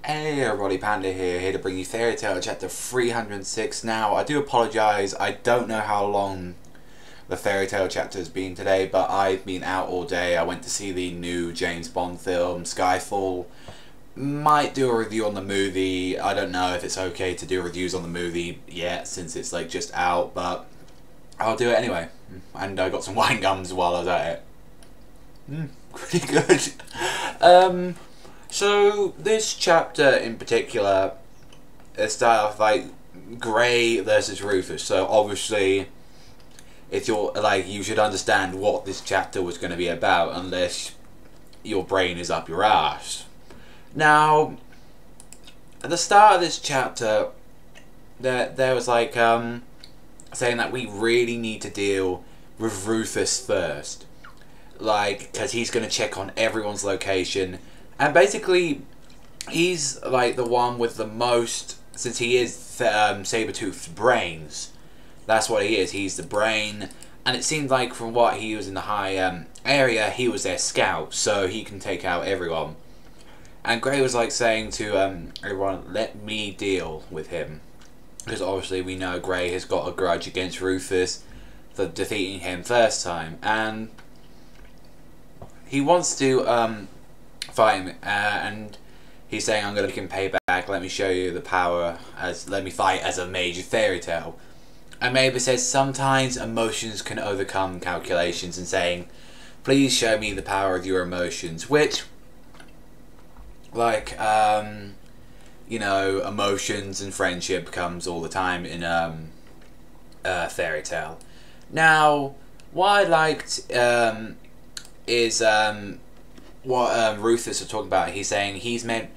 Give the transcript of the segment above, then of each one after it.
Hey everybody, Panda here to bring you Fairy Tail chapter 306. Now, I do apologise, I don't know how long the Fairy Tail chapter has been today, but I've been out all day. I went to see the new James Bond film, Skyfall. Might do a review on the movie. I don't know if it's okay to do reviews on the movie yet, since it's like just out, but I'll do it anyway. And I got some wine gums while I was at it. Pretty good. So this chapter in particular, it started off like Grey versus Rufus. So obviously, if you're like, you should understand what this chapter was going to be about, unless your brain is up your ass. Now, at the start of this chapter, there was like saying that we really need to deal with Rufus first, like because he's going to check on everyone's location. And basically, he's like the one with the most, since he is Sabretooth's brains. That's what he is. He's the brain. And it seemed like from what he was in the high area, he was their scout, so he can take out everyone. And Grey was like saying to everyone, let me deal with him. Because obviously we know Grey has got a grudge against Rufus for defeating him first time. And he wants to fight him, and he's saying, I'm going to make him pay back, let me show you the power, let me fight as a major Fairy Tail. And Mavis says, sometimes emotions can overcome calculations, and saying, please show me the power of your emotions, which, like, you know, emotions and friendship comes all the time in Fairy Tail. Now, what I liked is what Rufus was talking about. He's saying he's meant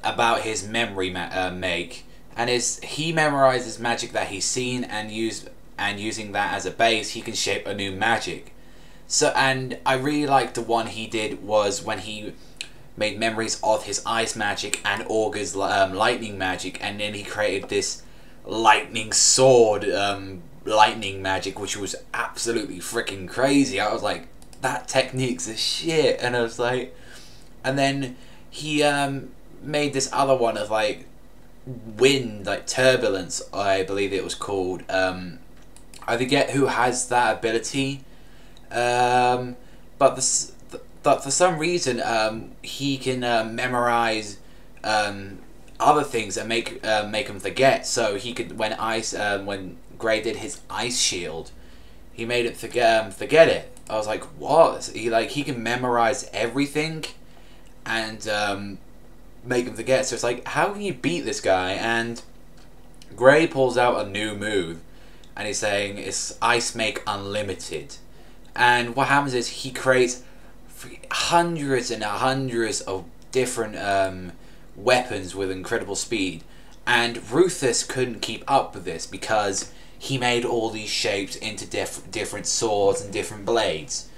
about his memory make, and he memorizes magic that he's seen and using that as a base, he can shape a new magic. So, and I really liked the one he did was when he made memories of his ice magic and Augur's lightning magic, and then he created this lightning sword lightning magic, which was absolutely freaking crazy. I was like, that technique's a shit. And I was like, and then he made this other one of like wind, like turbulence, I believe it was called. I forget who has that ability, but for some reason he can memorize other things and make him forget. So he could, when Grey did his ice shield, he made it forget it. I was like, what? He can memorize everything and make him forget. So it's like, how can you beat this guy? And Grey pulls out a new move, and he's saying it's Ice Make Unlimited. And what happens is he creates hundreds and hundreds of different weapons with incredible speed. And Rufus couldn't keep up with this because he made all these shapes into different swords and different blades,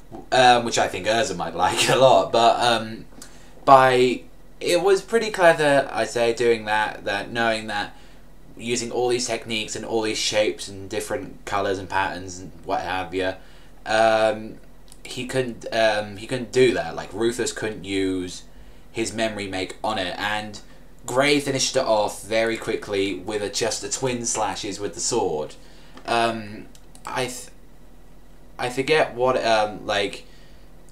which I think Urza might like a lot. But it was pretty clever, I'd say, doing that, knowing that, using all these techniques and all these shapes and different colours and patterns and what have you. He couldn't do that. Like, Rufus couldn't use his memory make on it, and Grey finished it off very quickly with just the twin slashes with the sword. I forget what like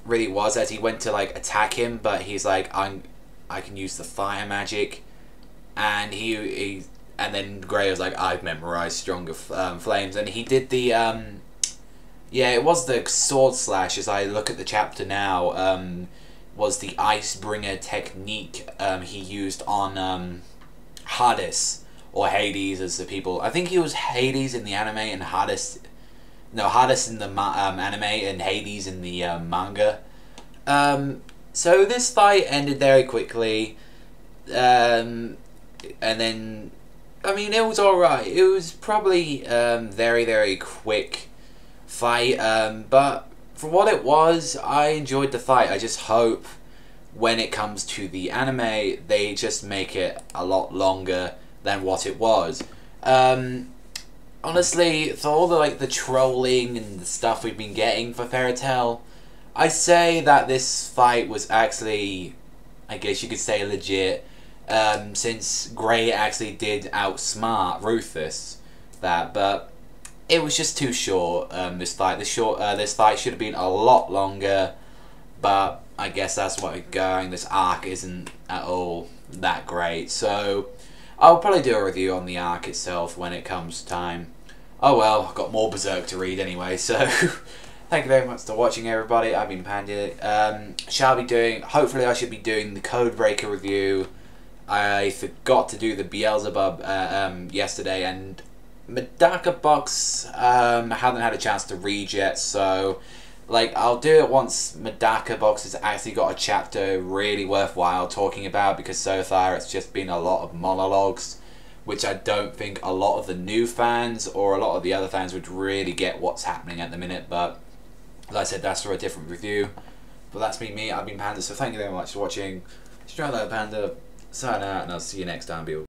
really was as he went to like attack him, but he's like, I can use the fire magic, and he and then Grey was like, I've memorized stronger flames, and he did the yeah, it was the sword slash. As I look at the chapter now, was the Icebringer technique he used on Hades, or Hades as the people. I think he was Hades in the anime and Hades in the anime and Hades in the manga. So this fight ended very quickly, and then, I mean, it was alright. It was probably very, very quick fight, but for what it was, I enjoyed the fight. I just hope when it comes to the anime, they just make it a lot longer than what it was. Honestly, for all the trolling and the stuff we've been getting for Fairy Tail, I say that this fight was actually, I guess you could say, legit. since Grey actually did outsmart Rufus. But it was just too short. This fight should have been a lot longer, but I guess that's what we're going. This arc isn't at all that great, so I'll probably do a review on the arc itself when it comes time. Oh well, I've got more Berserk to read anyway, so thank you very much for watching, everybody. I've been Panda. Hopefully I should be doing the Codebreaker review. I forgot to do the Beelzebub yesterday, and Medaka Box I haven't had a chance to read yet, so I'll do it once Medaka Box has actually got a chapter really worthwhile talking about, because so far it's just been a lot of monologues, which I don't think a lot of the new fans or a lot of the other fans would really get what's happening at the minute. But as I said, that's for a different review. But that's been me. I've been Panda, so thank you very much for watching. Panda, sign out, and I'll see you next time, people.